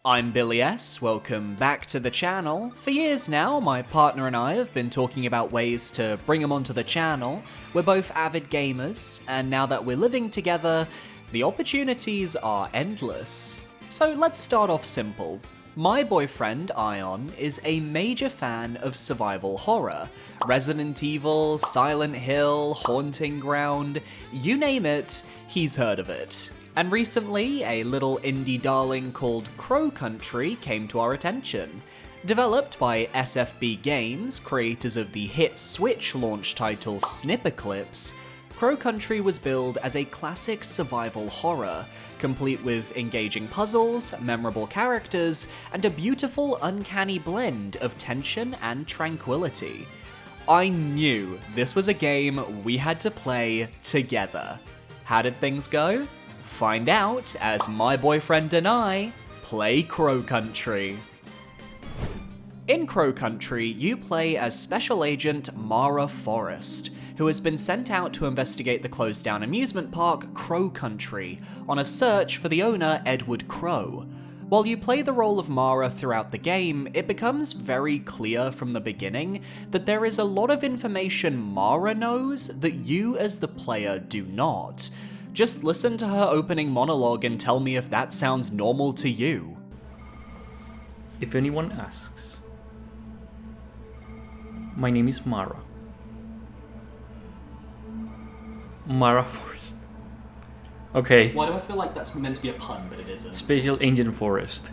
I'm Billy S, welcome back to the channel. For years now, my partner and I have been talking about ways to bring him onto the channel. We're both avid gamers, and now that we're living together, the opportunities are endless. So let's start off simple. My boyfriend, Ion, is a major fan of survival horror. Resident Evil, Silent Hill, Haunting Ground, you name it, he's heard of it. And recently, a little indie darling called Crow Country came to our attention. Developed by SFB Games, creators of the hit Switch launch title Snipperclips, Crow Country was billed as a classic survival horror, complete with engaging puzzles, memorable characters, and a beautiful, uncanny blend of tension and tranquility. I knew this was a game we had to play together. How did things go? Find out as my boyfriend and I play Crow Country. In Crow Country, you play as Special Agent Mara Forrest, who has been sent out to investigate the closed-down amusement park Crow Country on a search for the owner Edward Crow. While you play the role of Mara throughout the game, it becomes very clear from the beginning that there is a lot of information Mara knows that you as the player do not. Just listen to her opening monologue and tell me if that sounds normal to you. If anyone asks, my name is Mara. Mara Forrest. Okay. Why do I feel like that's meant to be a pun, but it isn't? Special Agent Forrest.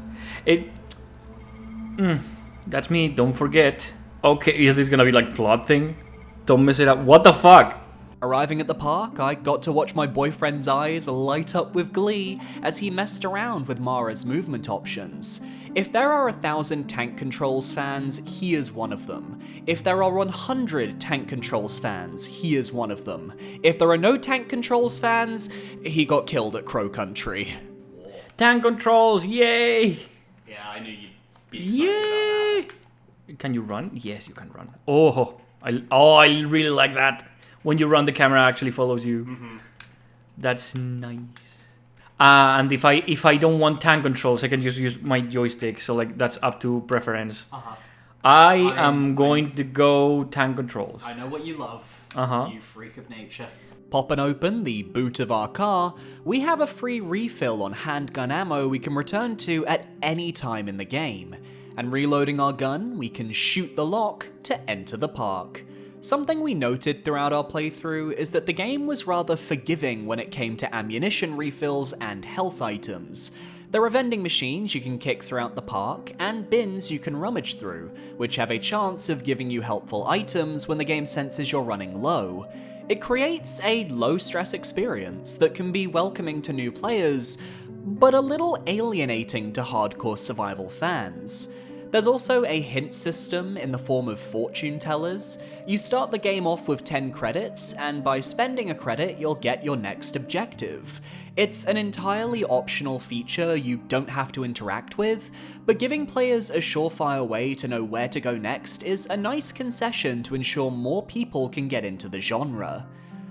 That's me, don't forget. Okay, is this gonna be like plot thing? Don't mess it up. What the fuck? Arriving at the park, I got to watch my boyfriend's eyes light up with glee as he messed around with Mara's movement options. If there are 1,000 Tank Controls fans, he is one of them. If there are 100 Tank Controls fans, he is one of them. If there are no Tank Controls fans, he got killed at Crow Country. Tank Controls, yay! Yeah, I knew you'd be excited about that. Can you run? Yes, you can run. I really like that. When you run, the camera actually follows you. Mm-hmm. That's nice. And if I don't want tank controls, I can just use my joystick. So like that's up to preference. Uh-huh. I am going to go tank controls. I know what you love. Uh-huh. You freak of nature. Popping open the boot of our car, we have a free refill on handgun ammo we can return to at any time in the game. And reloading our gun, we can shoot the lock to enter the park. Something we noted throughout our playthrough is that the game was rather forgiving when it came to ammunition refills and health items. There are vending machines you can kick throughout the park, and bins you can rummage through, which have a chance of giving you helpful items when the game senses you're running low. It creates a low-stress experience that can be welcoming to new players, but a little alienating to hardcore survival fans. There's also a hint system in the form of fortune tellers. You start the game off with 10 credits, and by spending a credit, you'll get your next objective. It's an entirely optional feature you don't have to interact with, but giving players a surefire way to know where to go next is a nice concession to ensure more people can get into the genre.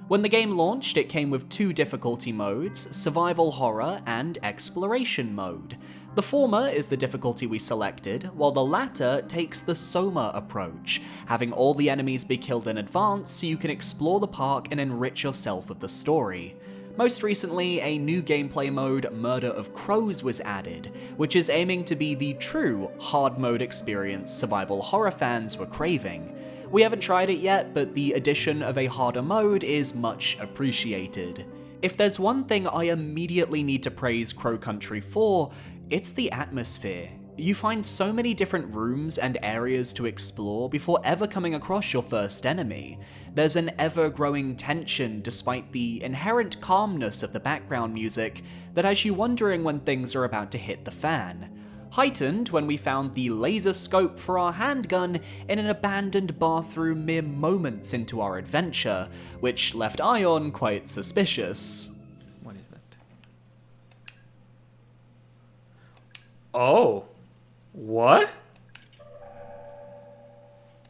When the game launched, it came with 2 difficulty modes, Survival Horror and Exploration Mode. The former is the difficulty we selected, while the latter takes the Soma approach, having all the enemies be killed in advance so you can explore the park and enrich yourself with the story. Most recently, a new gameplay mode, Murder of Crows, was added, which is aiming to be the true hard mode experience survival horror fans were craving. We haven't tried it yet, but the addition of a harder mode is much appreciated. If there's one thing I immediately need to praise Crow Country for, it's the atmosphere. You find so many different rooms and areas to explore before ever coming across your first enemy. There's an ever-growing tension despite the inherent calmness of the background music that has you wondering when things are about to hit the fan. Heightened when we found the laser scope for our handgun in an abandoned bathroom mere moments into our adventure, which left Ion quite suspicious. What is that? Oh. What?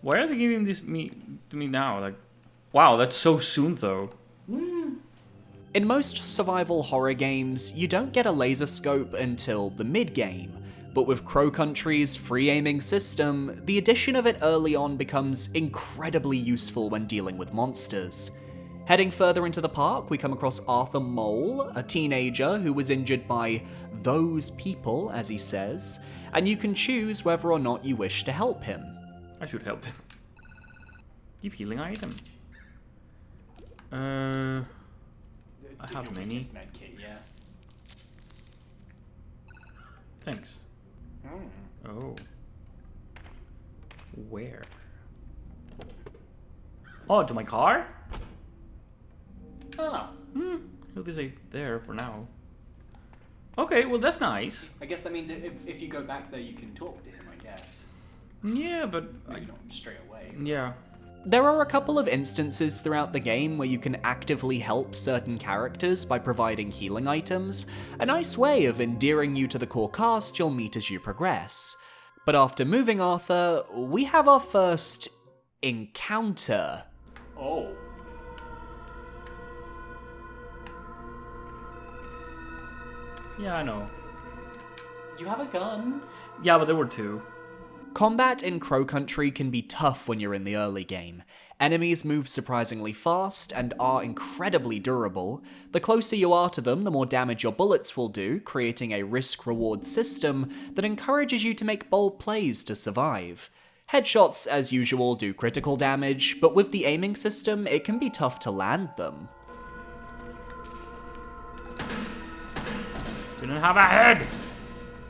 Why are they giving this to me now? Like, wow, that's so soon though. In most survival horror games, you don't get a laser scope until the mid-game. But with Crow Country's free aiming system, the addition of it early on becomes incredibly useful when dealing with monsters. Heading further into the park, we come across Arthur Mole, a teenager who was injured by those people, as he says, and you can choose whether or not you wish to help him. I should help him. Give healing item. I have many. Medkit, yeah. Thanks. Oh. Where? Oh, to my car? Ah. He'll be safe there for now. Okay, well that's nice. I guess that means if you go back there, you can talk to him, I guess. Yeah, but... Maybe not straight away. Yeah. There are a couple of instances throughout the game where you can actively help certain characters by providing healing items, a nice way of endearing you to the core cast you'll meet as you progress. But after moving Arthur, we have our first encounter. Oh. Yeah, I know. You have a gun? Yeah, but there were two. Combat in Crow Country can be tough when you're in the early game. Enemies move surprisingly fast and are incredibly durable. The closer you are to them, the more damage your bullets will do, creating a risk-reward system that encourages you to make bold plays to survive. Headshots, as usual, do critical damage, but with the aiming system, it can be tough to land them. You don't have a head!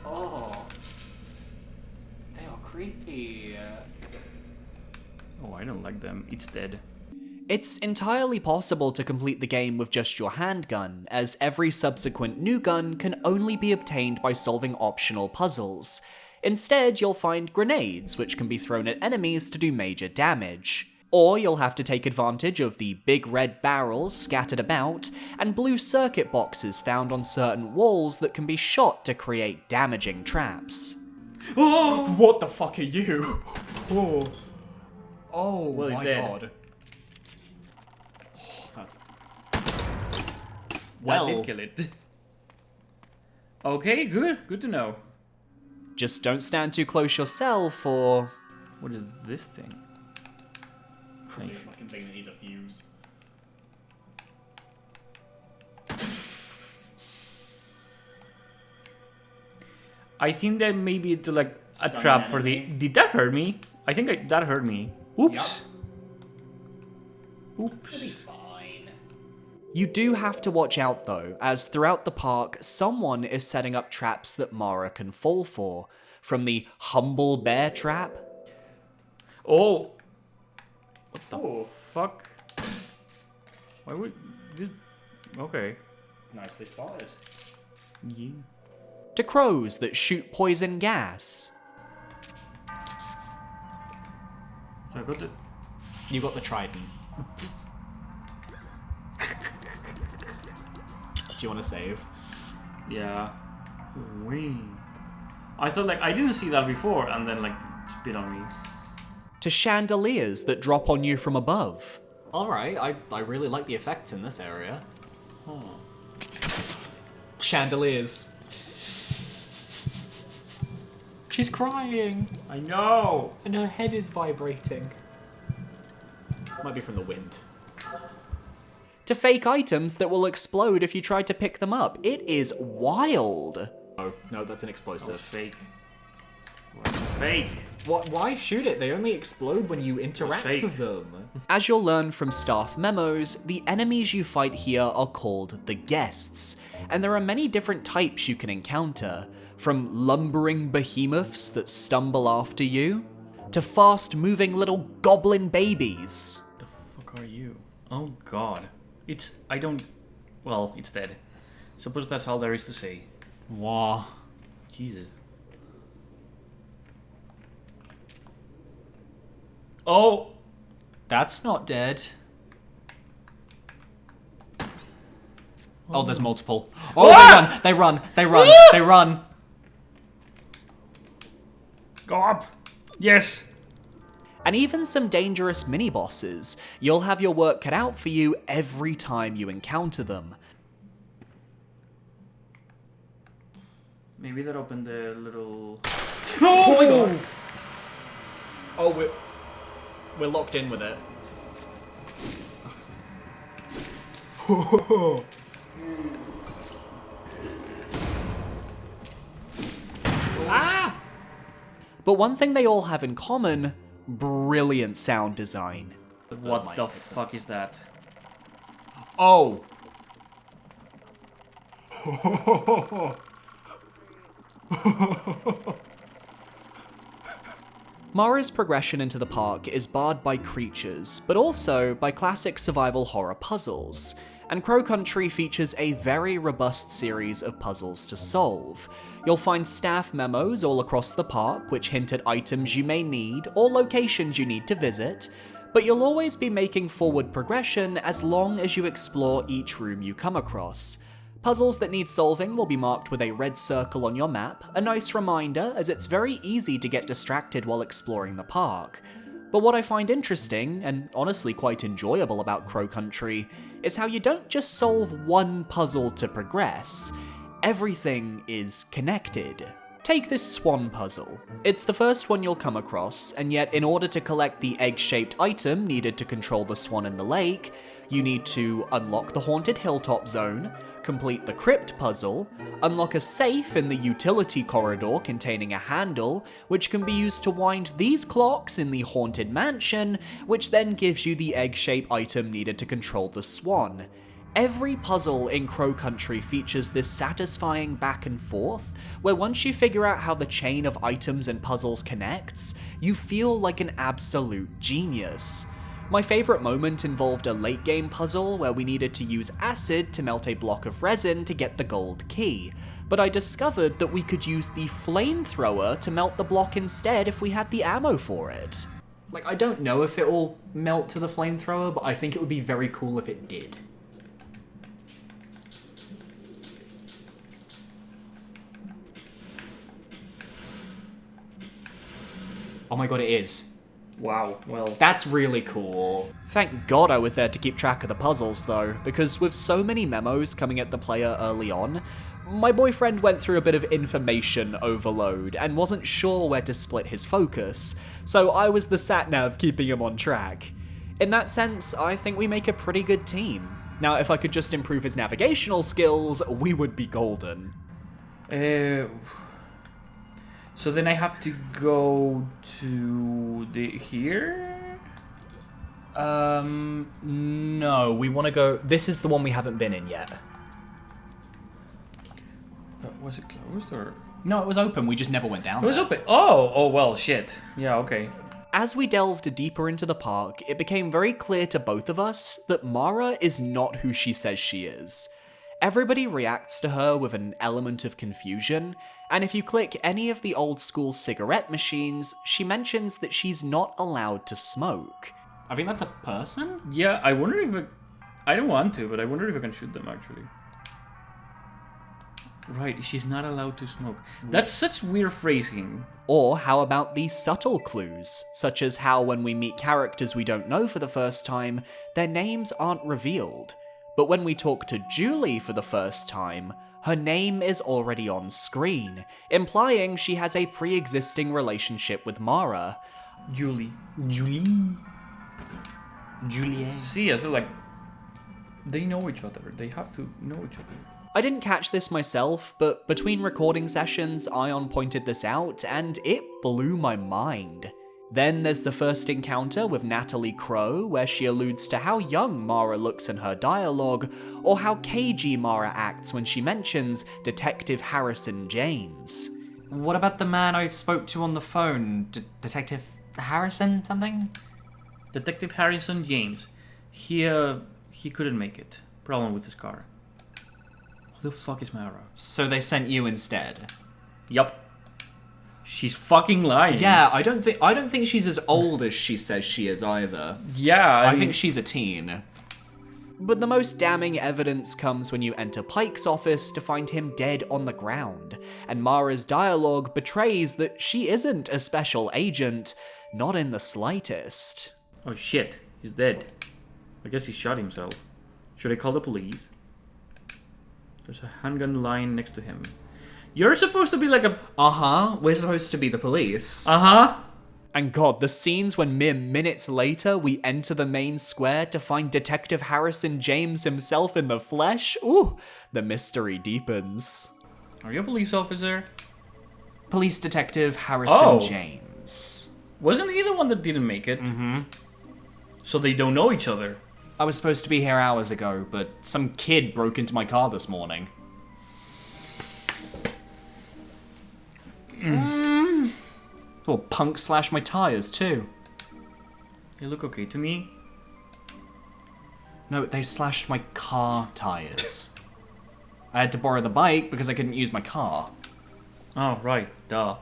Oh. They are creepy. Oh, I don't like them. It's dead. It's entirely possible to complete the game with just your handgun, as every subsequent new gun can only be obtained by solving optional puzzles. Instead, you'll find grenades, which can be thrown at enemies to do major damage. Or you'll have to take advantage of the big red barrels scattered about, and blue circuit boxes found on certain walls that can be shot to create damaging traps. Oh! What the fuck are you? Oh. Oh Well, he's my dead. god. Oh, that's... That Well, did kill it. Okay, good. Good to know. just don't stand too close yourself, or... What is this thing? Probably a fucking thing that needs a fuse. I think that maybe to like a Stun trap for the... enemy. Did that hurt me? I think that hurt me. Oops. Oops. Fine. You do have to watch out though, as throughout the park, someone is setting up traps that Mara can fall for. From the humble bear trap. Oh. What the fuck? Why would... This... Okay. Nicely spotted. Yeah. To crows that shoot poison gas. So I got the... You got the trident. Do you want to save? Yeah. Wee. I thought like I didn't see that before and then like spit on me. To chandeliers that drop on you from above. Alright, I really like the effects in this area. Chandeliers. She's crying. I know. And her head is vibrating. Might be from the wind. To fake items that will explode if you try to pick them up. It is wild. Oh, no, that's an That was explosive. fake. Fake. Why shoot it? They only explode when you interact fake. with them. As you'll learn from staff memos, the enemies you fight here are called the guests, and there are many different types you can encounter, from lumbering behemoths that stumble after you, to fast-moving little goblin babies. The fuck are you? Oh god. It's... I don't... Well, it's dead. Suppose that's all there is to say. Wah. Jesus. Oh! That's not dead. Oh, there's multiple. Oh, Ah! they run, they run, Ah! they run. Go up! Yes! And even some dangerous mini-bosses. You'll have your work cut out for you every time you encounter them. Maybe that opened the little... Oh my god! Oh, we're locked in with it. Ah! But one thing they all have in common, brilliant sound design. What the fuck is that? Oh! Mara's progression into the park is barred by creatures, but also by classic survival horror puzzles, and Crow Country features a very robust series of puzzles to solve. You'll find staff memos all across the park which hint at items you may need or locations you need to visit, but you'll always be making forward progression as long as you explore each room you come across. Puzzles that need solving will be marked with a red circle on your map, a nice reminder as it's very easy to get distracted while exploring the park. But what I find interesting, and honestly quite enjoyable about Crow Country, is how you don't just solve one puzzle to progress. Everything is connected. Take this swan puzzle. It's the first one you'll come across, and yet in order to collect the egg-shaped item needed to control the swan in the lake, you need to unlock the haunted hilltop zone, complete the crypt puzzle, unlock a safe in the utility corridor containing a handle, which can be used to wind these clocks in the haunted mansion, which then gives you the egg-shaped item needed to control the swan. Every puzzle in Crow Country features this satisfying back and forth, where once you figure out how the chain of items and puzzles connects, you feel like an absolute genius. My favourite moment involved a late game puzzle where we needed to use acid to melt a block of resin to get the gold key, but I discovered that we could use the flamethrower to melt the block instead if we had the ammo for it. Like, I don't know if it will melt to the flamethrower, but I think it would be very cool if it did. Oh my god, it is. Wow, well... That's really cool. Thank God I was there to keep track of the puzzles though, because with so many memos coming at the player early on, my boyfriend went through a bit of information overload and wasn't sure where to split his focus, so I was the sat-nav keeping him on track. In that sense, I think we make a pretty good team. Now, if I could just improve his navigational skills, we would be golden. So then I have to go to here? No, we want to go... This is the one we haven't been in yet. But was it closed or...? No, it was open, we just never went down It was there. open. Oh, well, shit. Yeah, okay. As we delved deeper into the park, it became very clear to both of us that Mara is not who she says she is. Everybody reacts to her with an element of confusion, and if you click any of the old school cigarette machines, she mentions that she's not allowed to smoke. I think that's a person? Yeah, I wonder if I don't want to, but I wonder if I can shoot them, actually. Right, she's not allowed to smoke. That's such weird phrasing. Or how about the subtle clues, such as how when we meet characters we don't know for the first time, their names aren't revealed. But when we talk to Julie for the first time, her name is already on screen, implying she has a pre-existing relationship with Mara. Julie. Juliet. See, so like, they know each other. They have to know each other. I didn't catch this myself, but between recording sessions, Ion pointed this out, and it blew my mind. Then there's the first encounter with Natalie Crow, where she alludes to how young Mara looks in her dialogue, or how cagey Mara acts when she mentions Detective Harrison James. What about the man I spoke to on the phone? Detective Harrison something? Detective Harrison James. He couldn't make it. Problem with his car. Who the fuck is Mara? So they sent you instead? Yup. She's fucking lying. Yeah, I don't think she's as old as she says she is either. Yeah, I think she's a teen. But the most damning evidence comes when you enter Pike's office to find him dead on the ground, and Mara's dialogue betrays that she isn't a special agent, not in the slightest. Oh shit, he's dead. I guess he shot himself. Should I call the police? There's a handgun lying next to him. You're supposed to be like a... Uh-huh, we're supposed to be the police. Uh-huh. And God, the scenes when mere minutes later we enter the main square to find Detective Harrison James himself in the flesh. Ooh, the mystery deepens. Are you a police officer? Police Detective Harrison James. Wasn't he the one that didn't make it? Mm-hmm. So they don't know each other. I was supposed to be here hours ago, but some kid broke into my car this morning. Little punk slashed my tires too. They look okay to me. No, they slashed my car tires. I had to borrow the bike because I couldn't use my car. Oh, right. Duh.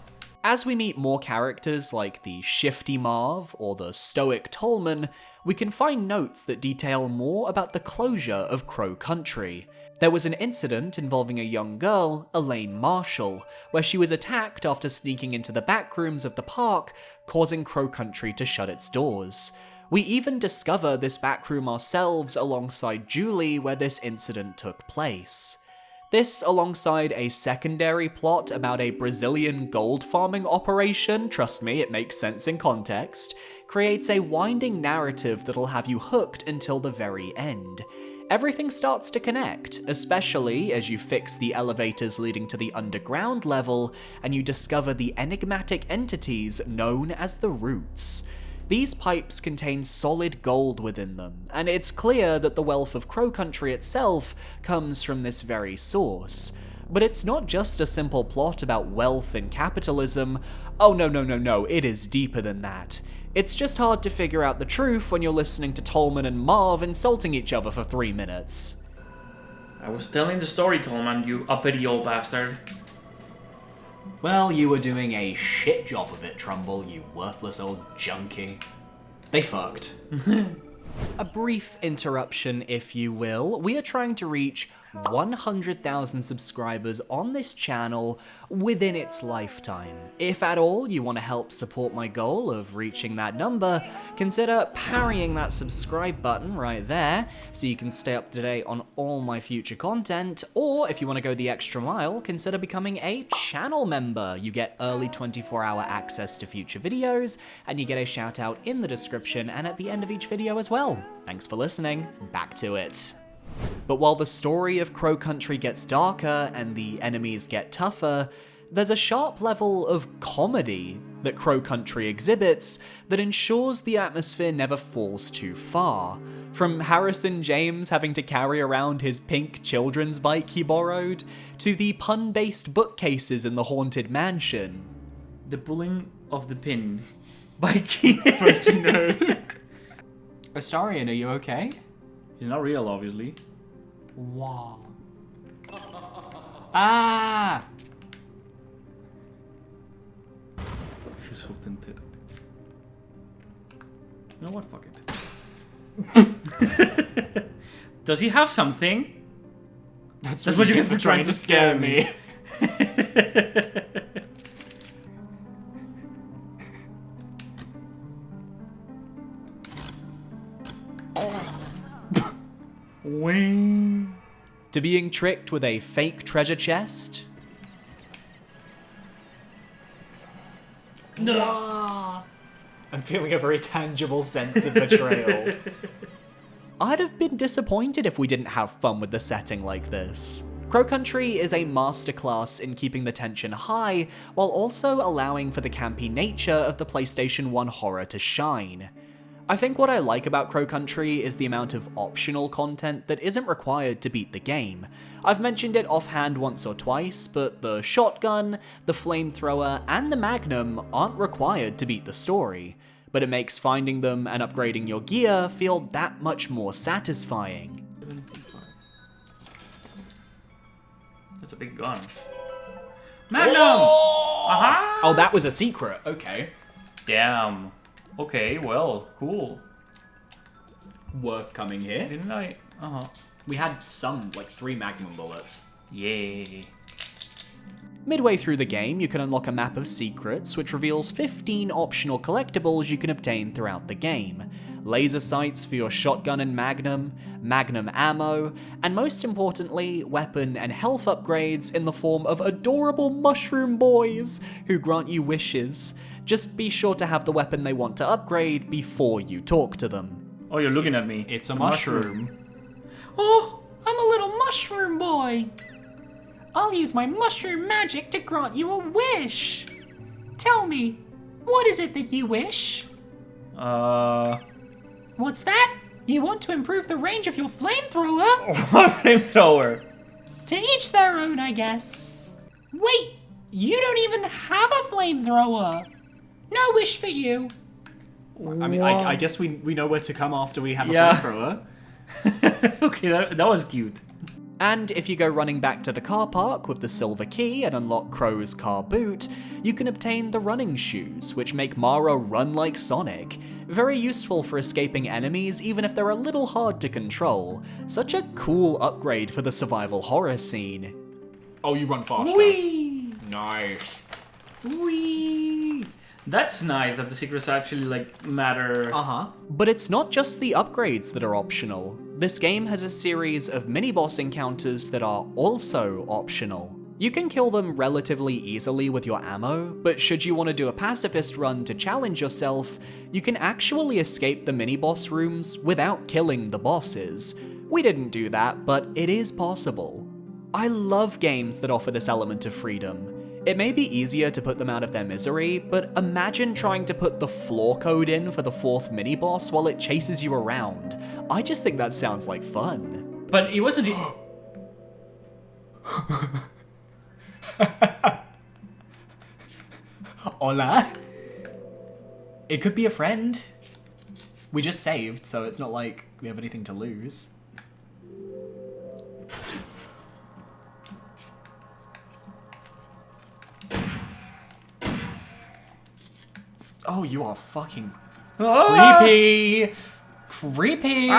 As we meet more characters like the shifty Marv or the stoic Tolman, we can find notes that detail more about the closure of Crow Country. There was an incident involving a young girl, Elaine Marshall, where she was attacked after sneaking into the back rooms of the park, causing Crow Country to shut its doors. We even discover this back room ourselves alongside Julie where this incident took place. This, alongside a secondary plot about a Brazilian gold farming operation, trust me, it makes sense in context, creates a winding narrative that'll have you hooked until the very end. Everything starts to connect, especially as you fix the elevators leading to the underground level and you discover the enigmatic entities known as the Roots. These pipes contain solid gold within them, and it's clear that the wealth of Crow Country itself comes from this very source. But it's not just a simple plot about wealth and capitalism. Oh no, it is deeper than that. It's just hard to figure out the truth when you're listening to Tolman and Marv insulting each other for 3 minutes. I was telling the story, Tolman, you uppity old bastard. Well, you were doing a shit job of it, Trumbull, you worthless old junkie. They fucked. A brief interruption, if you will. We are trying to reach 100,000 subscribers on this channel within its lifetime. If at all you want to help support my goal of reaching that number, consider parrying that subscribe button right there so you can stay up to date on all my future content, or if you want to go the extra mile, consider becoming a channel member. You get early 24-hour access to future videos, and you get a shout out in the description and at the end of each video as well. Thanks for listening, back to it. But while the story of Crow Country gets darker and the enemies get tougher, there's a sharp level of comedy that Crow Country exhibits that ensures the atmosphere never falls too far. From Harrison James having to carry around his pink children's bike he borrowed, to the pun-based bookcases in the Haunted Mansion. The pulling of the pin by Keenan. Astarion, are you okay? He's not real, obviously. Wow. Ah! I feel so tempted. You know what? Fuck it. Does he have something? That's what you get for trying to scare me. To being tricked with a fake treasure chest. No. I'm feeling a very tangible sense of betrayal. I'd have been disappointed if we didn't have fun with the setting like this. Crow Country is a masterclass in keeping the tension high, while also allowing for the campy nature of the PlayStation 1 horror to shine. I think what I like about Crow Country is the amount of optional content that isn't required to beat the game. I've mentioned it offhand once or twice, but the shotgun, the flamethrower, and the magnum aren't required to beat the story, but it makes finding them and upgrading your gear feel that much more satisfying. 75. That's a big gun. Magnum! Aha! Oh, that was a secret, okay. Damn. Okay, well, cool. Worth coming here. Didn't I? We had some, like 3 magnum bullets. Yay. Midway through the game, you can unlock a map of secrets, which reveals 15 optional collectibles you can obtain throughout the game. laser sights for your shotgun and magnum, magnum ammo, and most importantly, weapon and health upgrades in the form of adorable mushroom boys who grant you wishes. Just be sure to have the weapon they want to upgrade before you talk to them. Oh, you're looking at me. It's a mushroom. Oh, I'm a little mushroom boy. I'll use my mushroom magic to grant you a wish. Tell me, what is it that you wish? What's that? You want to improve the range of your flamethrower? What flamethrower? To each their own, I guess. Wait, you don't even have a flamethrower. No wish for you. I mean, I guess we know where to come after we have a Yeah. flamethrower. Okay, that was cute. And if you go running back to the car park with the silver key and unlock Crow's car boot, you can obtain the running shoes, which make Mara run like Sonic. Very useful for escaping enemies, even if they're a little hard to control. Such a cool upgrade for the survival horror scene. Oh, you run faster. Whee! Nice. Whee! That's nice that the secrets actually, like, matter. But it's not just the upgrades that are optional. This game has a series of mini-boss encounters that are also optional. You can kill them relatively easily with your ammo, but should you want to do a pacifist run to challenge yourself, you can actually escape the mini-boss rooms without killing the bosses. We didn't do that, but it is possible. I love games that offer this element of freedom. It may be easier to put them out of their misery, but imagine trying to put the floor code in for the 4th mini-boss while it chases you around. I just think that sounds like fun. But it wasn't... Hola? It could be a friend. We just saved, so it's not like we have anything to lose. Oh, you are fucking creepy. Creepy.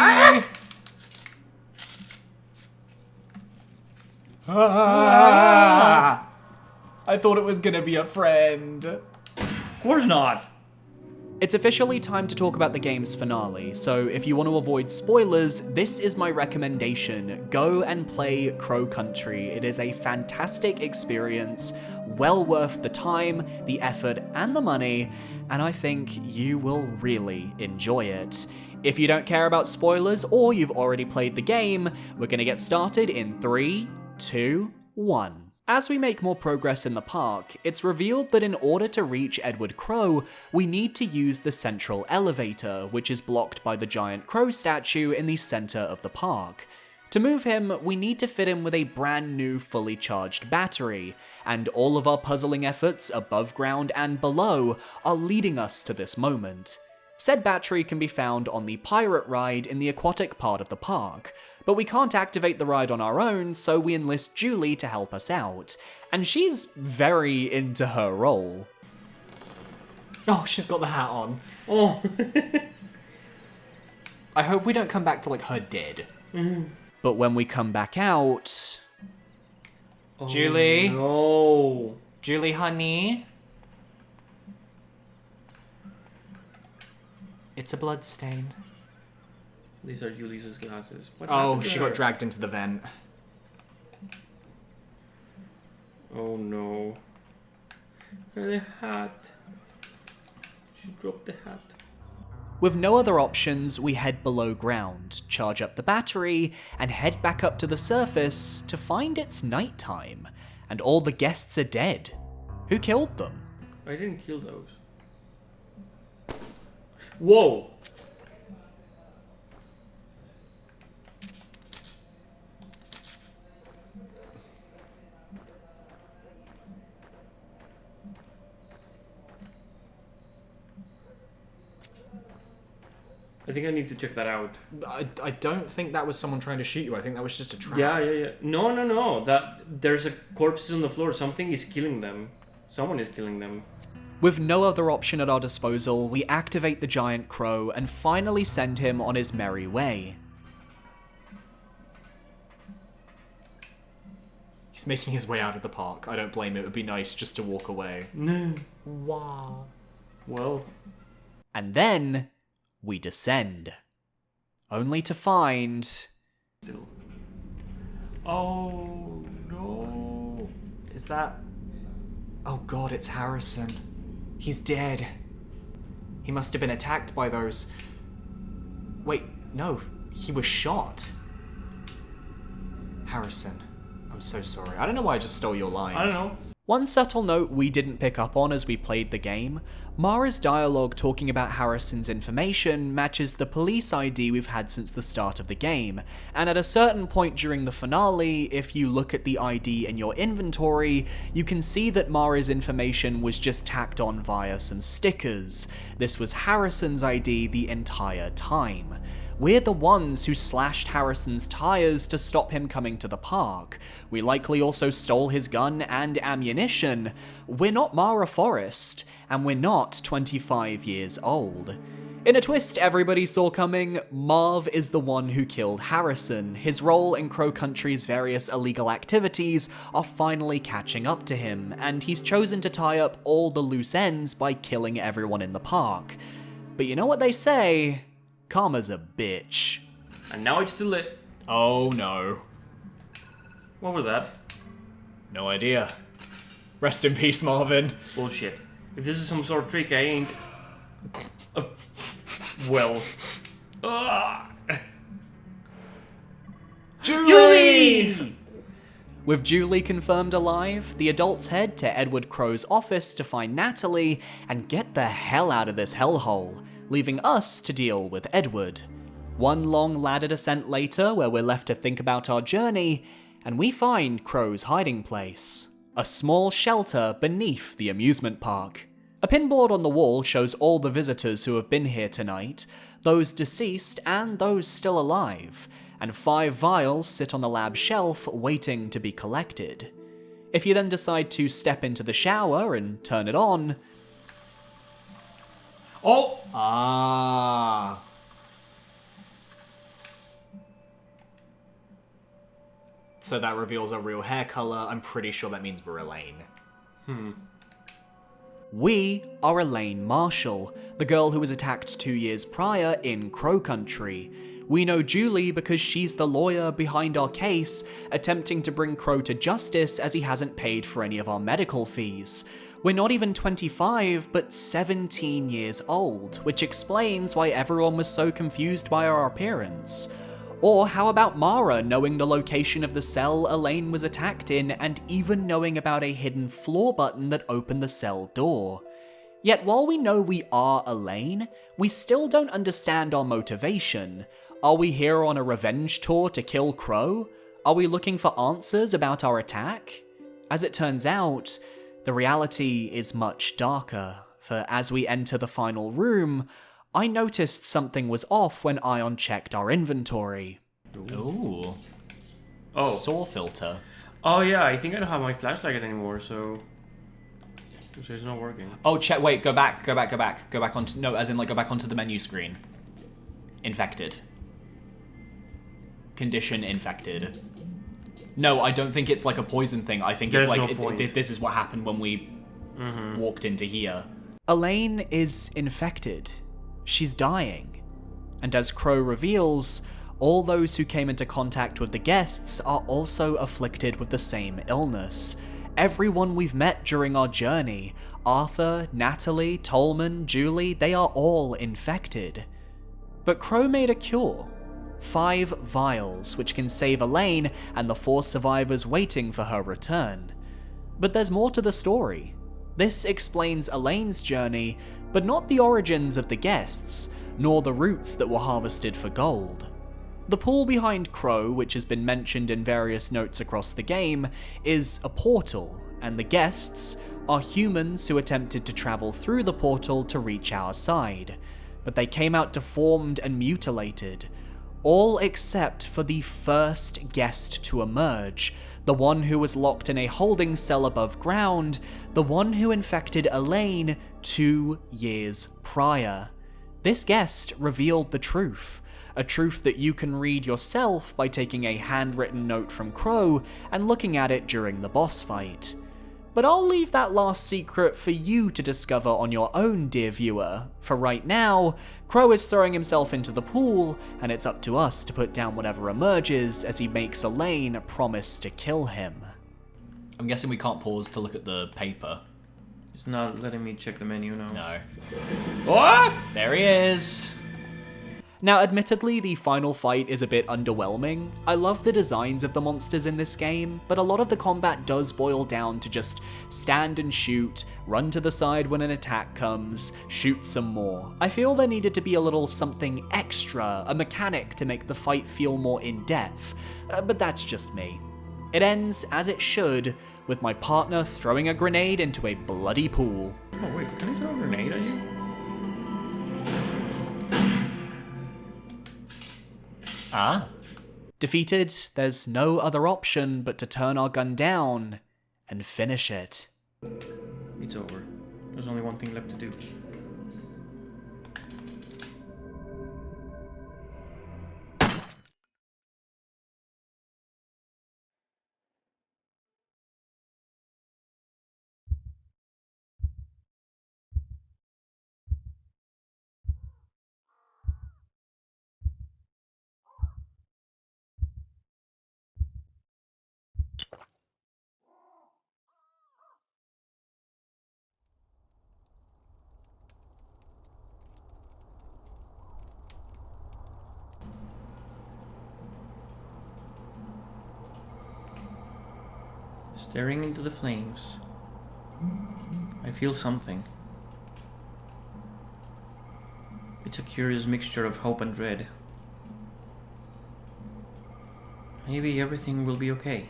Ah! I thought it was gonna be a friend. Of course not. It's officially time to talk about the game's finale, so if you want to avoid spoilers, this is my recommendation. Go and play Crow Country. It is a fantastic experience, well worth the time, the effort, and the money, and I think you will really enjoy it. If you don't care about spoilers or you've already played the game, we're gonna get started in 3, 2, 1. As we make more progress in the park, it's revealed that in order to reach Edward Crow, we need to use the central elevator, which is blocked by the giant crow statue in the center of the park. To move him, we need to fit him with a brand new fully charged battery, and all of our puzzling efforts above ground and below are leading us to this moment. Said battery can be found on the pirate ride in the aquatic part of the park, but we can't activate the ride on our own, so we enlist Julie to help us out, and she's very into her role. Oh, she's got the hat on. Oh. I hope we don't come back to, like, her dead. But when we come back out... Oh, Julie? No. Julie, honey? It's a bloodstain. These are Julie's glasses. What Oh, happened to she her? got dragged into the vent. Oh no. And the hat. She dropped the hat. With no other options, we head below ground, charge up the battery, and head back up to the surface to find it's nighttime, and all the guests are dead. Who killed them? I didn't kill those. Whoa! I think I need to check that out. I don't think that was someone trying to shoot you. I think that was just a trap. Yeah. No. There's a corpses on the floor. Something is killing them. Someone is killing them. With no other option at our disposal, we activate the giant crow and finally send him on his merry way. He's making his way out of the park. I don't blame him. It would be nice just to walk away. No. Wow. Well. And then... we descend. Only to find... Still. Oh, no. Is that... Oh god, it's Harrison. He's dead. He must have been attacked by those... Wait, no. He was shot. Harrison, I'm so sorry. I don't know why I just stole your lines. I don't know. One subtle note we didn't pick up on as we played the game, Mara's dialogue talking about Harrison's information matches the police ID we've had since the start of the game, and at a certain point during the finale, if you look at the ID in your inventory, you can see that Mara's information was just tacked on via some stickers. This was Harrison's ID the entire time. We're the ones who slashed Harrison's tires to stop him coming to the park. We likely also stole his gun and ammunition. We're not Mara Forrest, and we're not 25 years old. In a twist everybody saw coming, Marv is the one who killed Harrison. His role in Crow Country's various illegal activities are finally catching up to him, and he's chosen to tie up all the loose ends by killing everyone in the park. But you know what they say? Karma's a bitch. And now it's too late. Oh no. What was that? No idea. Rest in peace, Marvin. Bullshit. If this is some sort of trick, I ain't... well... Julie! With Julie confirmed alive, the adults head to Edward Crow's office to find Natalie and get the hell out of this hellhole, leaving us to deal with Edward. One long ladder descent later, where we're left to think about our journey, and we find Crow's hiding place. A small shelter beneath the amusement park. A pinboard on the wall shows all the visitors who have been here tonight, those deceased and those still alive, and 5 vials sit on the lab shelf waiting to be collected. If you then decide to step into the shower and turn it on... Oh! Ah. So that reveals a real hair color. I'm pretty sure that means we're Elaine. We are Elaine Marshall, the girl who was attacked 2 years prior in Crow Country. We know Julie because she's the lawyer behind our case, attempting to bring Crow to justice as he hasn't paid for any of our medical fees. We're not even 25, but 17 years old, which explains why everyone was so confused by our appearance. Or how about Mara knowing the location of the cell Elaine was attacked in and even knowing about a hidden floor button that opened the cell door? Yet while we know we are Elaine, we still don't understand our motivation. Are we here on a revenge tour to kill Crow? Are we looking for answers about our attack? As it turns out, the reality is much darker, for as we enter the final room, I noticed something was off when Ion checked our inventory. Ooh. Oh. Saw filter. Oh yeah, I think I don't have my flashlight anymore, so it's not working. Oh, check. Wait, go back onto. No, as in like go back onto the menu screen. Infected. Condition infected. No, I don't think it's like a poison thing. I think There's it's like no point. this is what happened when we walked into here. Elaine is infected. She's dying. And as Crow reveals, all those who came into contact with the guests are also afflicted with the same illness. Everyone we've met during our journey, Arthur, Natalie, Tolman, Julie, they are all infected. But Crow made a cure. 5 vials, which can save Elaine and the 4 survivors waiting for her return. But there's more to the story. This explains Elaine's journey, but not the origins of the guests, nor the roots that were harvested for gold. The pool behind Crow, which has been mentioned in various notes across the game, is a portal, and the guests are humans who attempted to travel through the portal to reach our side, but they came out deformed and mutilated, all except for the first guest to emerge, the one who was locked in a holding cell above ground, the one who infected Elaine 2 years prior. This guest revealed the truth, a truth that you can read yourself by taking a handwritten note from Crow and looking at it during the boss fight. But I'll leave that last secret for you to discover on your own, dear viewer. For right now, Crow is throwing himself into the pool, and it's up to us to put down whatever emerges as he makes Elaine promise to kill him. I'm guessing we can't pause to look at the paper. It's not letting me check the menu now. No. What? There he is. Now, admittedly, the final fight is a bit underwhelming. I love the designs of the monsters in this game, but a lot of the combat does boil down to just stand and shoot, run to the side when an attack comes, shoot some more. I feel there needed to be a little something extra, a mechanic to make the fight feel more in-depth, but that's just me. It ends, as it should, with my partner throwing a grenade into a bloody pool. Oh wait, can I throw a grenade at you? Ah. Defeated, there's no other option but to turn our gun down and finish it. It's over. There's only one thing left to do. Staring into the flames, I feel something. It's a curious mixture of hope and dread. Maybe everything will be okay.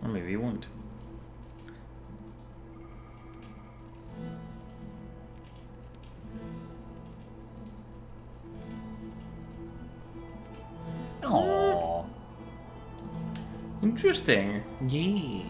Or maybe it won't. Aww. Interesting. Yeah.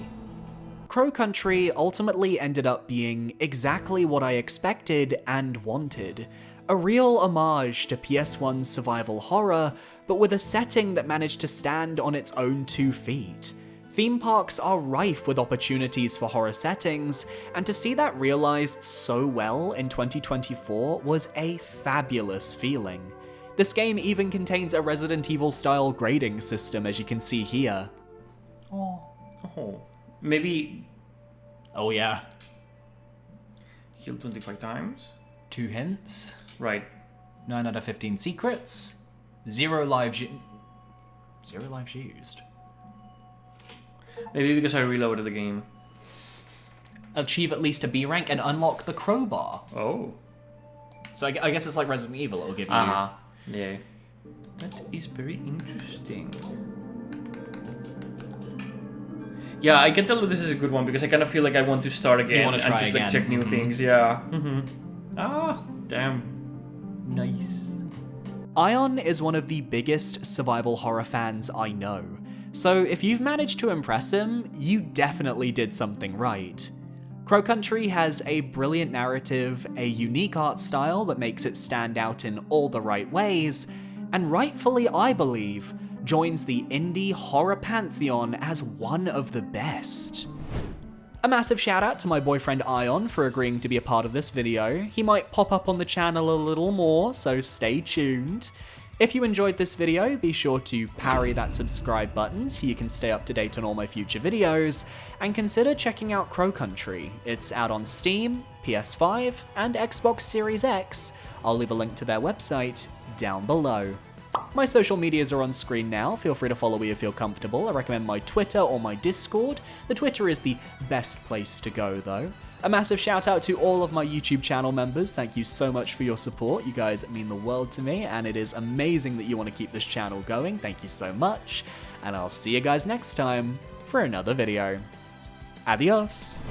Crow Country ultimately ended up being exactly what I expected and wanted. A real homage to PS1's survival horror, but with a setting that managed to stand on its own 2 feet. Theme parks are rife with opportunities for horror settings, and to see that realized so well in 2024 was a fabulous feeling. This game even contains a Resident Evil-style grading system, as you can see here. Oh. Maybe Oh yeah. heal 25 times? 2 hints. Right. 9 out of 15 secrets. 0 lives used. Maybe because I reloaded the game. Achieve at least a B rank and unlock the crowbar. Oh. So I guess it's like Resident Evil. It'll give you. Yeah. That is very interesting. Yeah, I can tell that this is a good one because I kind of feel like I want to start again wanna and try just again. like check new things. Yeah. Ah, damn. Nice. Ion is one of the biggest survival horror fans I know, so if you've managed to impress him, you definitely did something right. Crow Country has a brilliant narrative, a unique art style that makes it stand out in all the right ways, and rightfully, I believe, joins the indie horror pantheon as one of the best. A massive shout out to my boyfriend Ion for agreeing to be a part of this video. He might pop up on the channel a little more, so stay tuned. If you enjoyed this video, be sure to parry that subscribe button so you can stay up to date on all my future videos, and consider checking out Crow Country. It's out on Steam, PS5, and Xbox Series X. I'll leave a link to their website down below. My social medias are on screen now, feel free to follow where you feel comfortable. I recommend my Twitter or my Discord. The Twitter is the best place to go though. A massive shout out to all of my YouTube channel members, thank you so much for your support, you guys mean the world to me, and it is amazing that you want to keep this channel going, thank you so much, and I'll see you guys next time for another video. Adios!